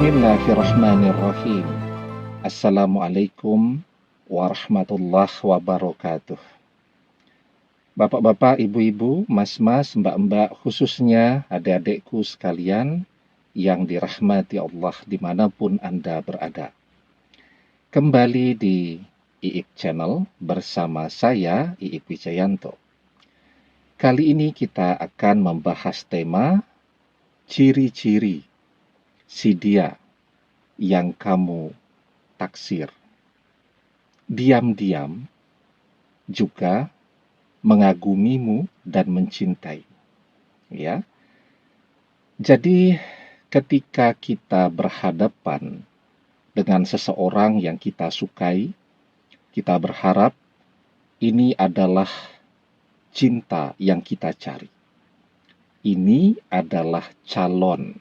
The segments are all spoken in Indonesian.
Bismillahirrahmanirrahim. Assalamualaikum warahmatullahi wabarakatuh. Bapak-bapak, ibu-ibu, mas-mas, mbak-mbak, khususnya adik-adikku sekalian yang dirahmati Allah dimanapun Anda berada. Kembali di IIP Channel bersama saya, IIP Wijayanto. Kali ini kita akan membahas tema ciri-ciri si dia yang kamu taksir. Diam-diam juga mengagumimu dan mencintai. Ya. Jadi ketika kita berhadapan dengan seseorang yang kita sukai, kita berharap ini adalah cinta yang kita cari. Ini adalah calon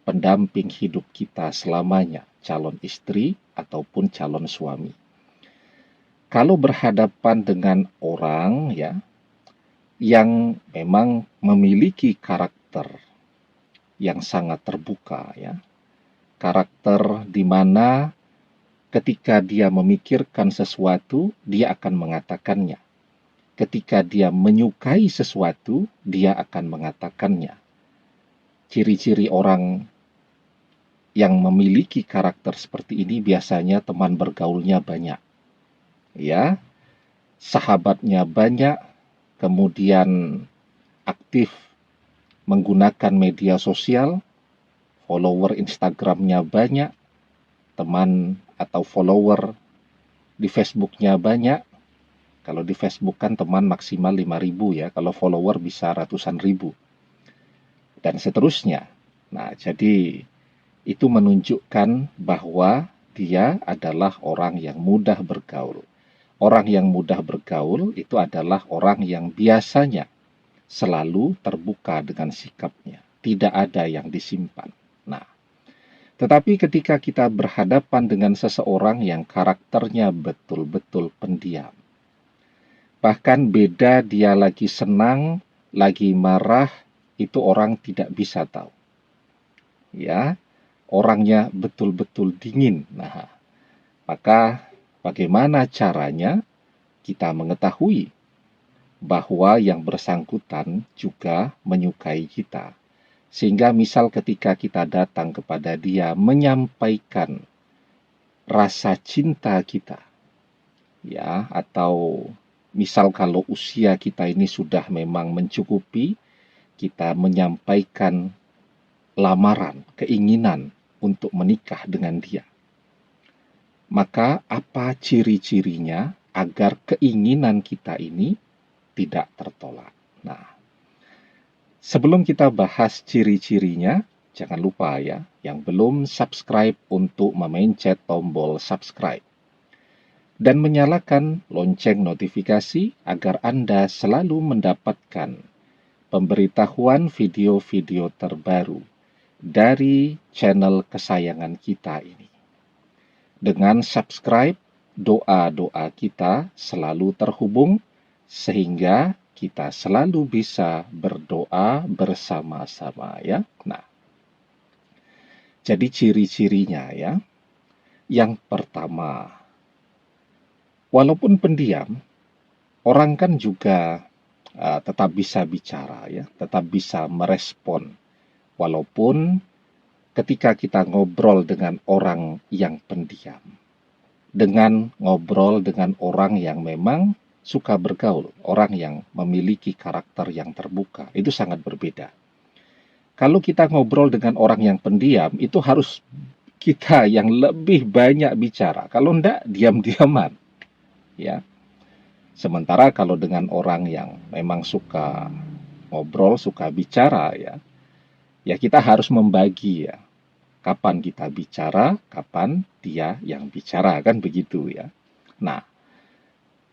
pendamping hidup kita selamanya, calon istri ataupun calon suami. Kalau berhadapan dengan orang yang memang memiliki karakter yang sangat terbuka, karakter di mana ketika dia memikirkan sesuatu, dia akan mengatakannya. Ketika dia menyukai sesuatu, dia akan mengatakannya. Ciri-ciri orang yang memiliki karakter seperti ini biasanya teman bergaulnya banyak. Ya, sahabatnya banyak, kemudian aktif menggunakan media sosial, follower Instagramnya banyak, teman atau follower di Facebooknya banyak. Kalau di Facebook kan teman maksimal 5.000 ya, kalau follower bisa ratusan ribu. Dan seterusnya. Nah, jadi itu menunjukkan bahwa dia adalah orang yang mudah bergaul. Orang yang mudah bergaul itu adalah orang yang biasanya selalu terbuka dengan sikapnya. Tidak ada yang disimpan. Nah, tetapi ketika kita berhadapan dengan seseorang yang karakternya betul-betul pendiam, bahkan beda dia lagi senang, lagi marah, itu orang tidak bisa tahu. Ya, orangnya betul-betul dingin. Nah, maka bagaimana caranya kita mengetahui bahwa yang bersangkutan juga menyukai kita? Sehingga misal ketika kita datang kepada dia menyampaikan rasa cinta kita, ya, atau misal kalau usia kita ini sudah memang mencukupi, kita menyampaikan lamaran, keinginan untuk menikah dengan dia. Maka apa ciri-cirinya agar keinginan kita ini tidak tertolak? Nah, sebelum kita bahas ciri-cirinya, jangan lupa ya, yang belum subscribe untuk memencet tombol subscribe dan menyalakan lonceng notifikasi agar Anda selalu mendapatkan pemberitahuan video-video terbaru dari channel kesayangan kita ini. Dengan subscribe, doa-doa kita selalu terhubung sehingga kita selalu bisa berdoa bersama-sama ya. Nah, jadi ciri-cirinya ya. Yang pertama, walaupun pendiam, orang kan juga tetap bisa bicara ya, tetap bisa merespon. Walaupun ketika kita ngobrol dengan orang yang pendiam, dengan ngobrol dengan orang yang memang suka bergaul, orang yang memiliki karakter yang terbuka, itu sangat berbeda. Kalau kita ngobrol dengan orang yang pendiam, itu harus kita yang lebih banyak bicara. Kalau enggak, diam-diaman. Ya. Sementara kalau dengan orang yang memang suka ngobrol, suka bicara ya kita harus membagi ya. Kapan kita bicara, kapan dia yang bicara, kan begitu ya. Nah,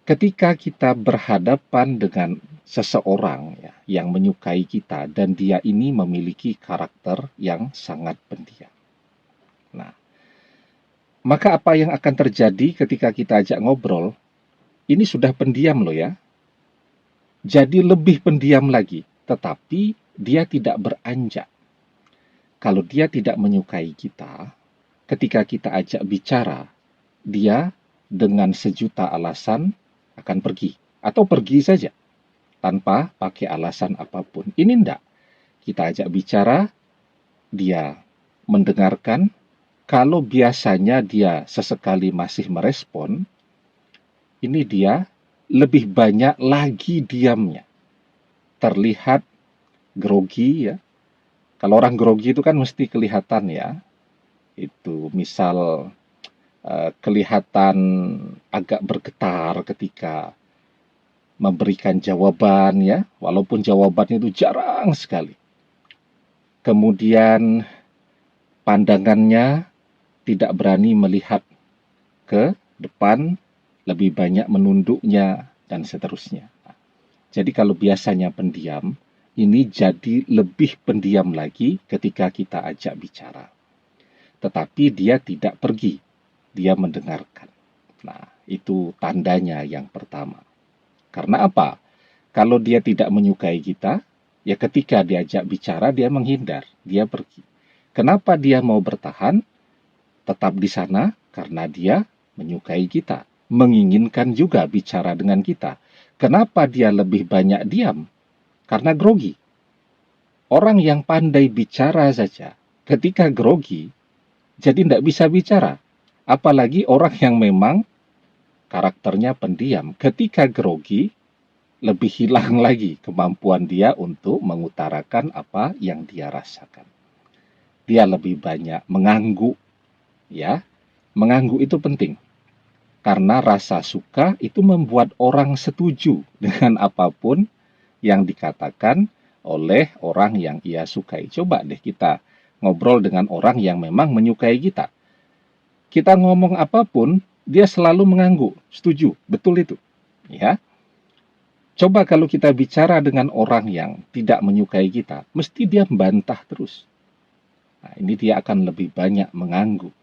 ketika kita berhadapan dengan seseorang yang menyukai kita dan dia ini memiliki karakter yang sangat pendiam. Nah, maka apa yang akan terjadi ketika kita ajak ngobrol? Ini sudah pendiam loh ya. Jadi lebih pendiam lagi, tetapi dia tidak beranjak. Kalau dia tidak menyukai kita, ketika kita ajak bicara, dia dengan sejuta alasan akan pergi. Atau pergi saja, tanpa pakai alasan apapun. Ini enggak. Kita ajak bicara, dia mendengarkan. Kalau biasanya dia sesekali masih merespon, ini dia lebih banyak lagi diamnya. Terlihat grogi ya. Kalau orang grogi itu kan mesti kelihatan ya. Itu misal kelihatan agak bergetar ketika memberikan jawaban ya, walaupun jawabannya itu jarang sekali. Kemudian pandangannya tidak berani melihat ke depan, lebih banyak menunduknya, dan seterusnya. Jadi kalau biasanya pendiam, ini jadi lebih pendiam lagi ketika kita ajak bicara. Tetapi dia tidak pergi, dia mendengarkan. Nah, itu tandanya yang pertama. Karena apa? Kalau dia tidak menyukai kita, ya ketika diajak bicara dia menghindar, dia pergi. Kenapa dia mau bertahan tetap di sana? Karena dia menyukai kita, menginginkan juga bicara dengan kita. Kenapa dia lebih banyak diam? Karena grogi. Orang yang pandai bicara saja, ketika grogi, jadi tidak bisa bicara. Apalagi orang yang memang karakternya pendiam. Ketika grogi, lebih hilang lagi kemampuan dia untuk mengutarakan apa yang dia rasakan. Dia lebih banyak mengangguk, ya. Mengangguk itu penting. Karena rasa suka itu membuat orang setuju dengan apapun yang dikatakan oleh orang yang ia sukai. Coba deh kita ngobrol dengan orang yang memang menyukai kita. Kita ngomong apapun, dia selalu mengangguk, setuju, betul itu. Ya. Coba kalau kita bicara dengan orang yang tidak menyukai kita, mesti dia membantah terus. Nah, ini dia akan lebih banyak mengangguk,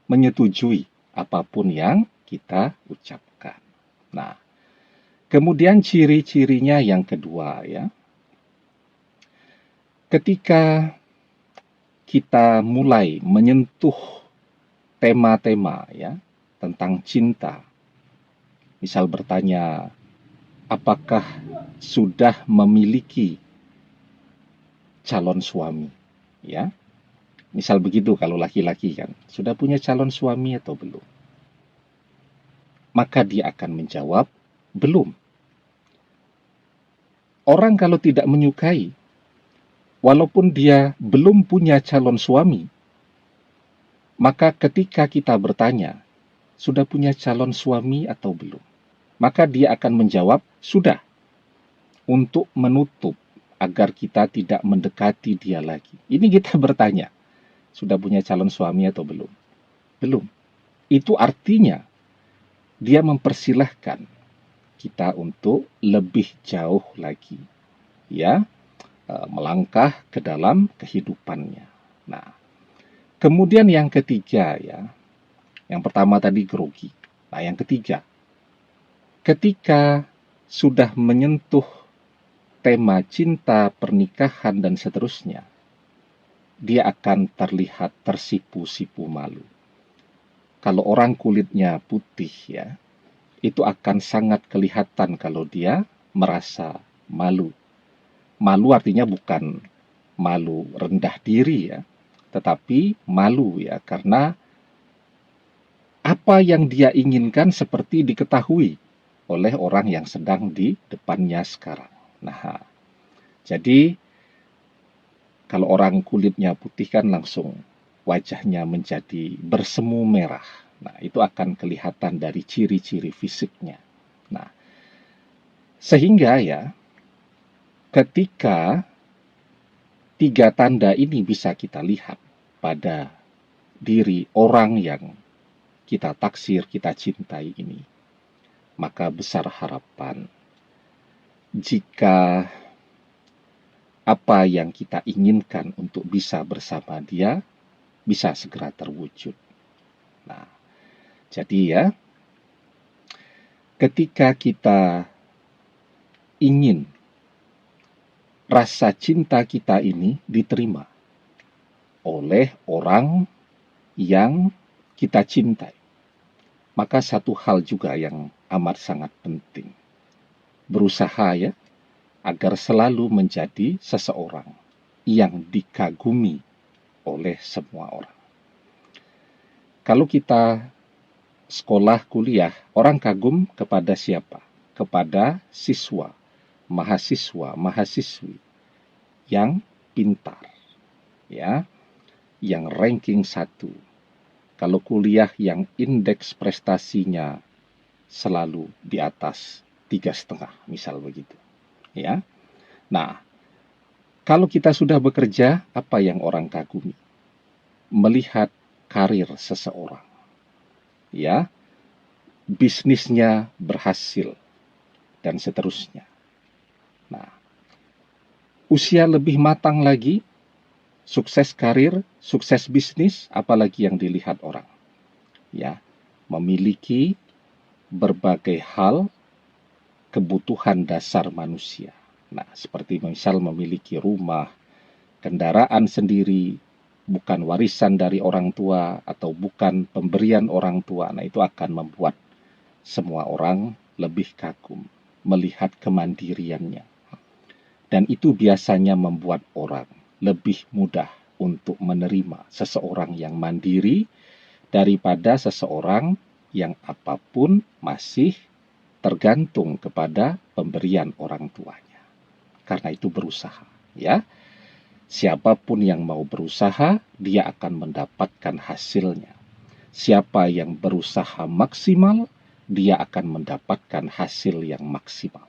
menyetujui apapun yang kita ucapkan. Nah, kemudian ciri-cirinya yang kedua ya. Ketika kita mulai menyentuh tema-tema ya tentang cinta, misal bertanya, apakah sudah memiliki calon suami? Ya, misal begitu kalau laki-laki kan, sudah punya calon suami atau belum? Maka dia akan menjawab, belum. Orang kalau tidak menyukai, walaupun dia belum punya calon suami, maka ketika kita bertanya, sudah punya calon suami atau belum? Maka dia akan menjawab, sudah. Untuk menutup agar kita tidak mendekati dia lagi. Ini kita bertanya, sudah punya calon suami atau belum? Belum. Itu artinya dia mempersilahkan kita untuk lebih jauh lagi, ya, melangkah ke dalam kehidupannya. Nah, kemudian yang ketiga ya, yang pertama tadi grogi. Nah, yang ketiga, ketika sudah menyentuh tema cinta, pernikahan, dan seterusnya, dia akan terlihat tersipu-sipu malu. Kalau orang kulitnya putih ya, itu akan sangat kelihatan kalau dia merasa malu. Malu artinya bukan malu rendah diri ya, tetapi malu ya karena apa yang dia inginkan seperti diketahui oleh orang yang sedang di depannya sekarang. Nah, jadi kalau orang kulitnya putih kan langsung wajahnya menjadi bersemu merah. Nah, itu akan kelihatan dari ciri-ciri fisiknya. Nah, sehingga ya, ketika tiga tanda ini bisa kita lihat pada diri orang yang kita taksir, kita cintai ini, maka besar harapan jika apa yang kita inginkan untuk bisa bersama dia bisa segera terwujud. Nah, jadi ya, ketika kita ingin rasa cinta kita ini diterima oleh orang yang kita cintai. Maka satu hal juga yang amat sangat penting, berusaha ya, agar selalu menjadi seseorang yang dikagumi oleh semua orang. Kalau kita sekolah, kuliah, orang kagum kepada siapa? Kepada siswa, mahasiswa, mahasiswi yang pintar, ya, yang ranking 1. Kalau kuliah yang indeks prestasinya selalu di atas 3,5, misal begitu, ya. Nah, kalau kita sudah bekerja, apa yang orang kagumi? Melihat karir seseorang, ya, bisnisnya berhasil, dan seterusnya. Nah, usia lebih matang lagi, sukses karir, sukses bisnis, apalagi yang dilihat orang? Ya, memiliki berbagai hal kebutuhan dasar manusia. Nah, seperti misal memiliki rumah, kendaraan sendiri, bukan warisan dari orang tua atau bukan pemberian orang tua. Nah, itu akan membuat semua orang lebih kagum melihat kemandiriannya. Dan itu biasanya membuat orang lebih mudah untuk menerima seseorang yang mandiri daripada seseorang yang apapun masih tergantung kepada pemberian orang tuanya. Karena itu berusaha, ya. Siapapun yang mau berusaha, dia akan mendapatkan hasilnya. Siapa yang berusaha maksimal, dia akan mendapatkan hasil yang maksimal.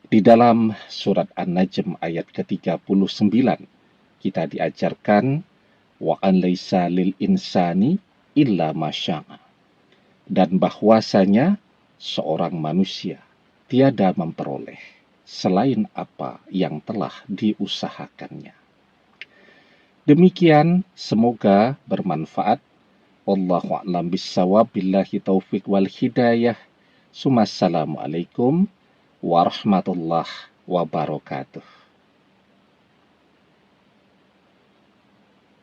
Di dalam surat An-Najm ayat ke-39, kita diajarkan wa an laisa lil insani illa masya'a, dan bahwasanya seorang manusia tiada memperoleh selain apa yang telah diusahakannya. Demikian, semoga bermanfaat. Wallahu a'lam bissawab, billahi taufik wal hidayah. Assalamualaikum warahmatullahi wabarakatuh.